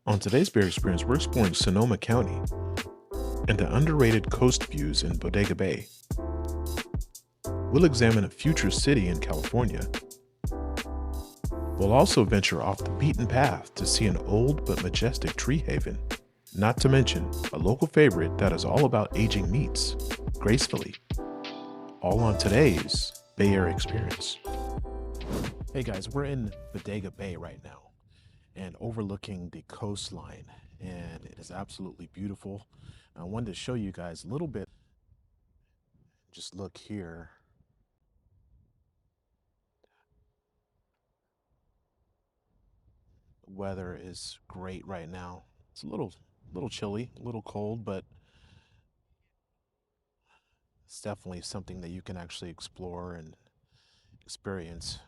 On today's Bear Experience, we're exploring Sonoma County and the underrated coast views in Bodega Bay. We'll examine a future city in California. We'll also venture off the beaten path to see an old but majestic tree haven, not to mention a local favorite that is all about aging meats gracefully. All on today's Bay Area Experience. Hey guys, we're in Bodega Bay right now and overlooking the coastline, and it is absolutely beautiful. I wanted to show you guys a little bit. Just look here. The weather is great right now. It's a little chilly, a little cold, but it's definitely something that you can actually explore and experience.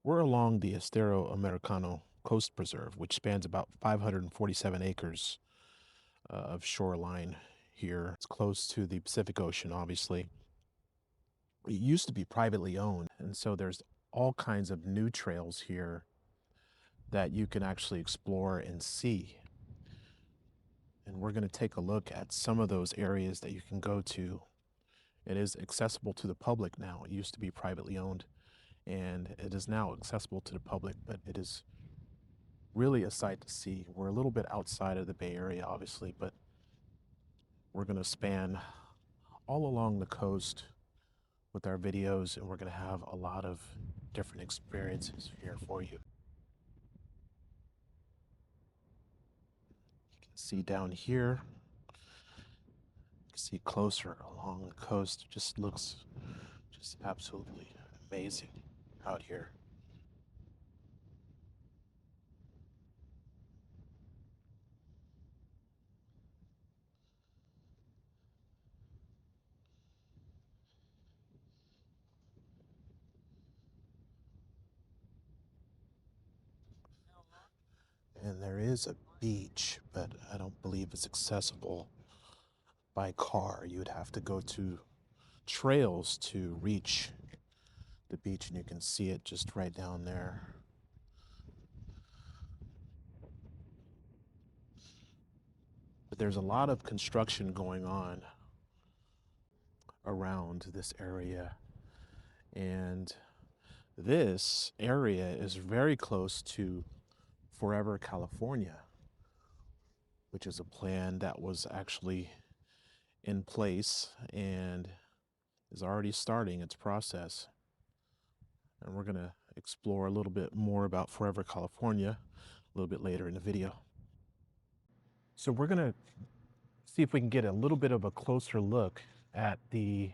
We're along the Estero Americano Coast Preserve, which spans about 547 acres of shoreline here. It's close to the Pacific Ocean, obviously. It used to be privately owned, and so there's all kinds of new trails here that you can actually explore and see. And we're going to take a look at some of those areas that you can go to. It is accessible to the public now. It used to be privately owned, and it is now accessible to the public, but it is really a sight to see. We're a little bit outside of the Bay Area, obviously, but we're going to span all along the coast with our videos, and we're going to have a lot of different experiences here for you. You can see down here, you can see closer along the coast. It just looks just absolutely amazing out here. And there is a beach, but I don't believe it's accessible by car. You would have to go to trails to reach the beach, and you can see it just right down there. But there's a lot of construction going on around this area, and this area is very close to Forever California, which is a plan that was actually in place and is already starting its process. And we're going to explore a little bit more about Forever California a little bit later in the video. So we're going to see if we can get a little bit of a closer look at the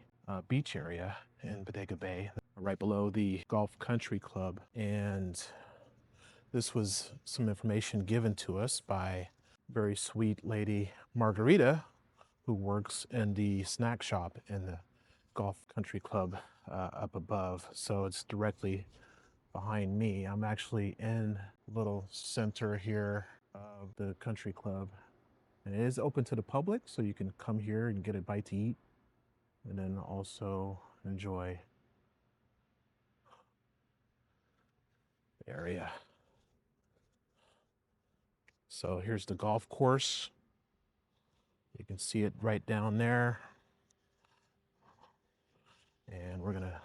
beach area in Bodega Bay, right below the Golf Country Club. And this was some information given to us by very sweet lady Margarita, who works in the snack shop in the Golf Country Club up above. So it's directly behind me. I'm actually in a little center here of the country club. And it is open to the public, so you can come here and get a bite to eat and then also enjoy the area. So here's the golf course. You can see it right down there. And we're gonna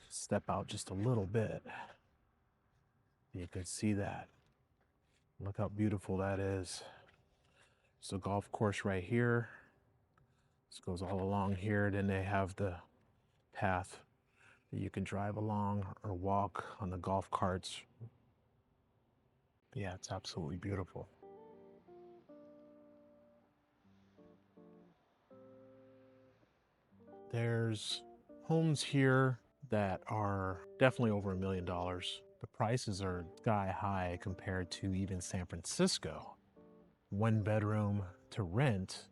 step out just a little bit. You can see that. Look how beautiful that is. It's a golf course right here. This goes all along here. Then they have the path that you can drive along or walk on the golf carts. Yeah, it's absolutely beautiful. There's homes here that are definitely over $1 million. The prices are sky high compared to even San Francisco. One bedroom to rent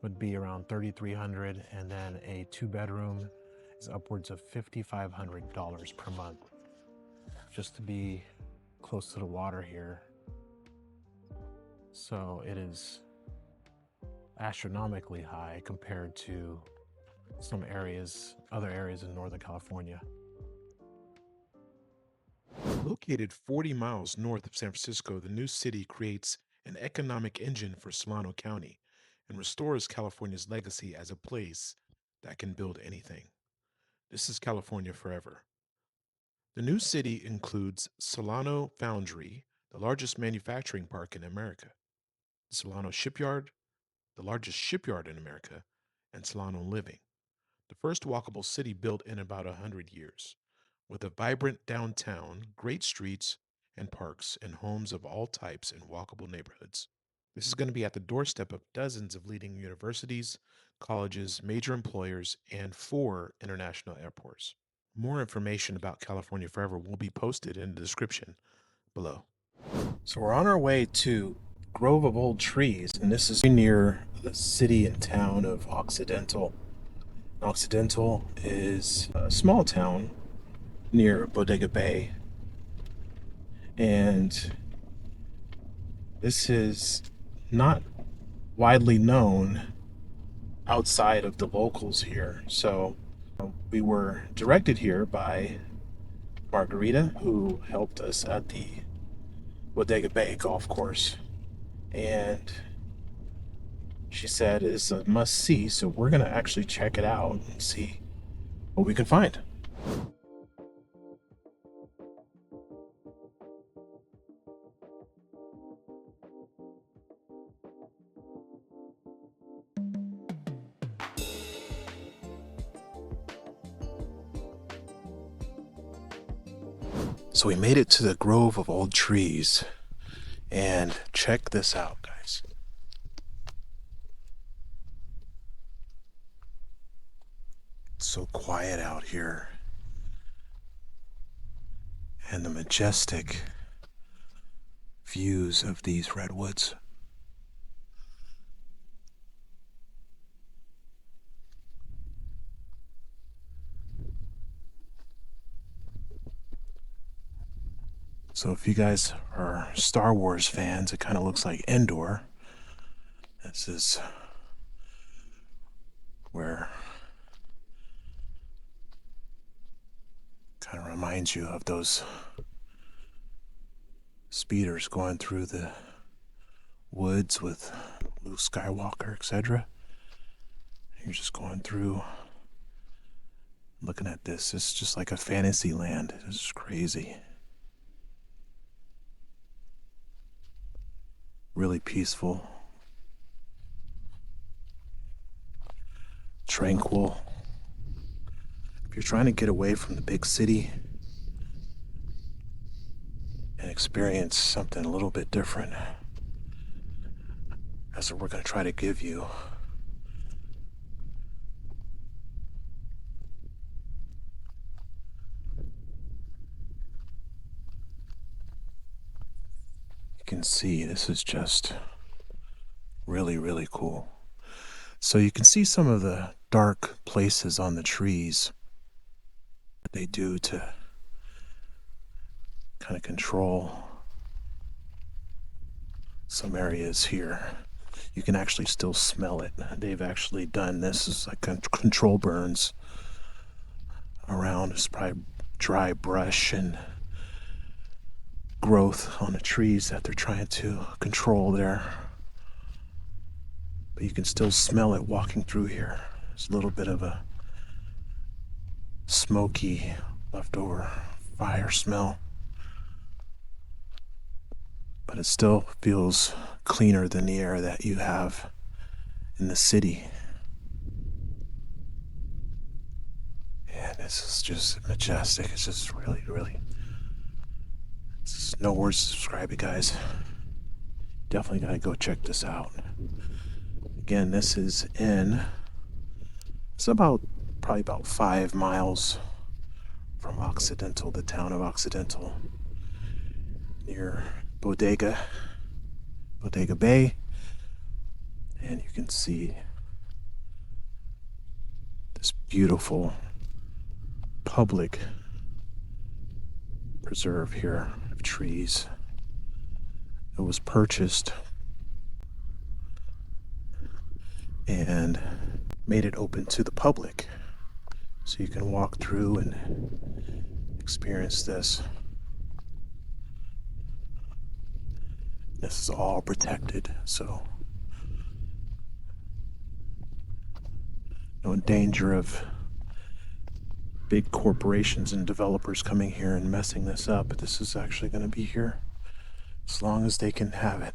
would be around $3,300, and then a 2-bedroom is upwards of $5,500 per month, just to be close to the water here. So it is astronomically high compared to some areas, other areas in Northern California. Located 40 miles north of San Francisco, the new city creates an economic engine for Solano County and restores California's legacy as a place that can build anything. This is California forever. The new city includes Solano Foundry, the largest manufacturing park in America, the Solano Shipyard, the largest shipyard in America, and Solano Living, the first walkable city built in about 100 years, with a vibrant downtown, great streets and parks, and homes of all types in walkable neighborhoods. This is going to be at the doorstep of dozens of leading universities, colleges, major employers, and 4 international airports. More information about California Forever will be posted in the description below. So we're on our way to Grove of Old Trees, and this is near the city and town of Occidental. Occidental is a small town near Bodega Bay, and this is not widely known outside of the locals here. So we were directed here by Margarita, who helped us at the Bodega Bay golf course, and she said it's a must-see, so we're gonna actually check it out and see what we can find. So we made it to the Grove of Old Trees, and check this out, guys. It's so quiet out here, and the majestic views of these redwoods. So if you guys are Star Wars fans, it kind of looks like Endor. This is where kind of reminds you of those speeders going through the woods with Luke Skywalker, etc. You're just going through, looking at this. It's just like a fantasy land. It's crazy. Really peaceful, tranquil. If you're trying to get away from the big city and experience something a little bit different, that's what we're going to try to give you. You can see this is just really, really cool. So you can see some of the dark places on the trees that they do to kind of control some areas here. You can actually still smell it. They've actually done this as like control burns around. It's probably dry brush and growth on the trees that they're trying to control there. But you can still smell it walking through here. There's a little bit of a smoky leftover fire smell, but it still feels cleaner than the air that you have in the city. And this is just majestic. It's just really, really, it's no words to describe it, guys. Definitely gotta go check this out. Again, this is it's probably about 5 miles from Occidental, the town of Occidental, near Bodega Bay. And you can see this beautiful public preserve here of trees. It was purchased and made it open to the public. So you can walk through and experience this. This is all protected, so no danger of big corporations and developers coming here and messing this up. This is actually going to be here as long as they can have it.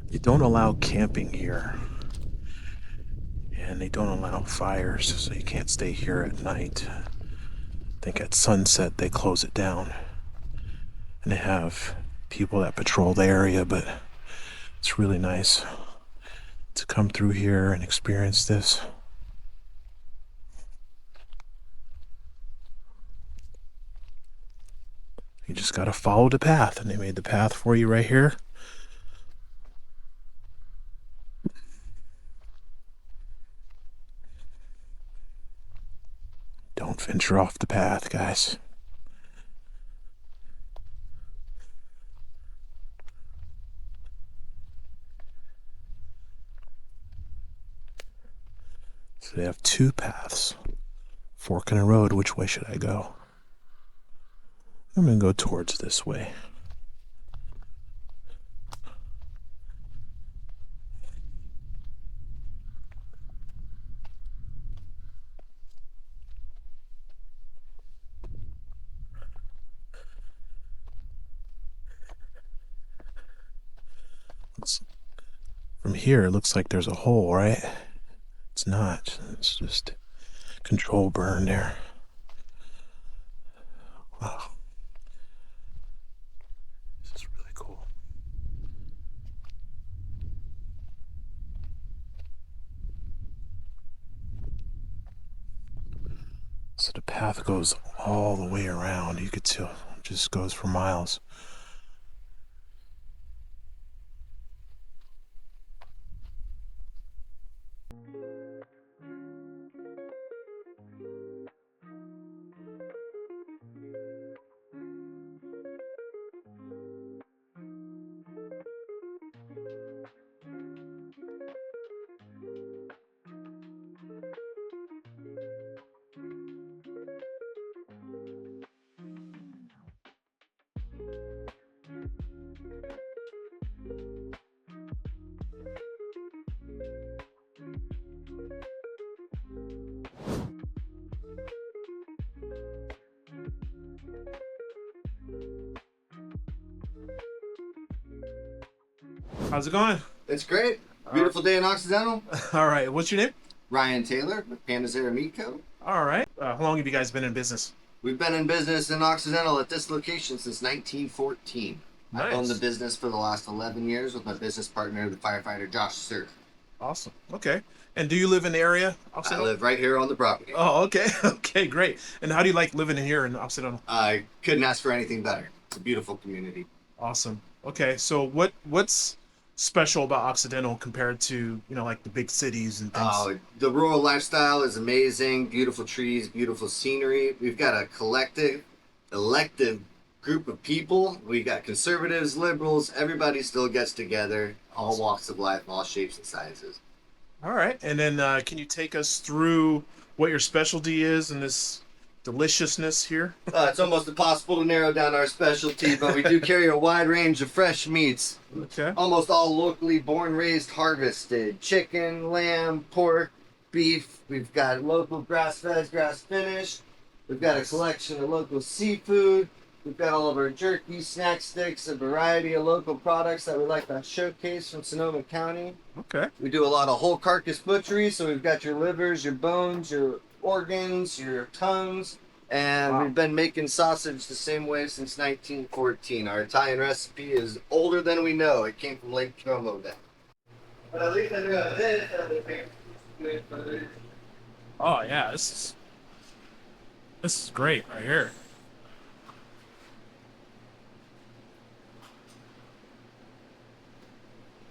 They don't allow camping here, and they don't allow fires, so you can't stay here at night. I think at sunset they close it down, and they have people that patrol the area, but it's really nice to come through here and experience this. You just gotta follow the path, and they made the path for you right here. Don't venture off the path, guys. So they have two paths. Fork in a road. Which way should I go? I'm gonna go towards this way. From here, it looks like there's a hole, right? It's not. It's just control burn there. Wow. This is really cool. So the path goes all the way around. You could tell it just goes for miles. How's it going? It's great. Beautiful day in Occidental. All right. What's your name? Ryan Taylor with Panazera Meat Co. All right. How long have you guys been in business? We've been in business in Occidental at this location since 1914. Nice. I've owned the business for the last 11 years with my business partner, the firefighter Josh Sir. Awesome. Okay. And do you live in the area? I live right here on the property. Oh, okay. Okay, great. And how do you like living here in Occidental? I couldn't ask for anything better. It's a beautiful community. Awesome. Okay, so what's special about Occidental compared to, like the big cities and things? The rural lifestyle is amazing. Beautiful trees, beautiful scenery. We've got a collective, elective group of people. We got conservatives, liberals. Everybody still gets together. All walks of life, all shapes and sizes. All right. And then can you take us through what your specialty is in this deliciousness here? It's almost impossible to narrow down our specialty, but we do carry a wide range of fresh meats. Okay. Almost all locally born, raised, harvested. Chicken, lamb, pork, beef. We've got local grass-fed, grass-finished. We've got a collection of local seafood. We've got all of our jerky, snack sticks, a variety of local products that we like to showcase from Sonoma County. Okay. We do a lot of whole carcass butchery, so we've got your livers, your bones, your organs, your tongues, and Wow. we've been making sausage the same way since 1914. Our Italian recipe is older than we know. It came from Lake Como then. But at least I do have this. Oh yeah, this is great right here.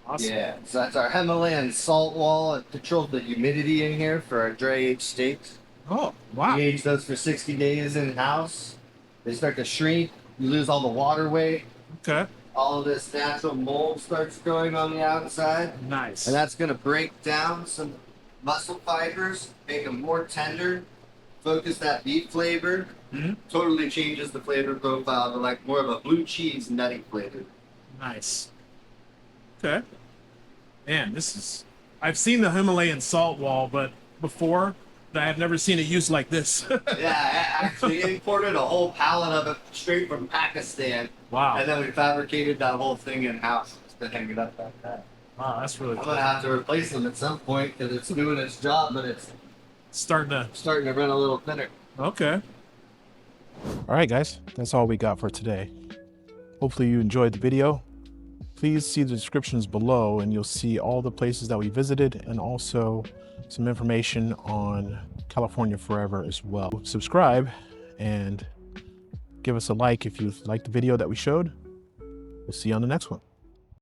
Awesome. Yeah, so that's our Himalayan salt wall. It controls the humidity in here for our dry aged steaks. Oh, We wow. age those for 60 days in house. They start to shrink. You lose all the water weight. Okay. All of this natural mold starts growing on the outside. Nice. And that's going to break down some muscle fibers, make them more tender, focus that beef flavor. Mm-hmm. Totally changes the flavor profile to like more of a blue cheese nutty flavor. Nice. Okay. Man, I've seen the Himalayan salt wall, but before, I have never seen it used like this. Yeah, I actually imported a whole pallet of it straight from Pakistan. Wow. And then we fabricated that whole thing in house to hang it up like that. Wow, that's really I'm cool. gonna have to replace them at some point because it's doing its job, but it's Starting starting to run a little thinner. Okay. All right, guys, that's all we got for today. Hopefully you enjoyed the video. Please see the descriptions below and you'll see all the places that we visited and also some information on California Forever as well. Subscribe and give us a like if you liked the video that we showed. We'll see you on the next one.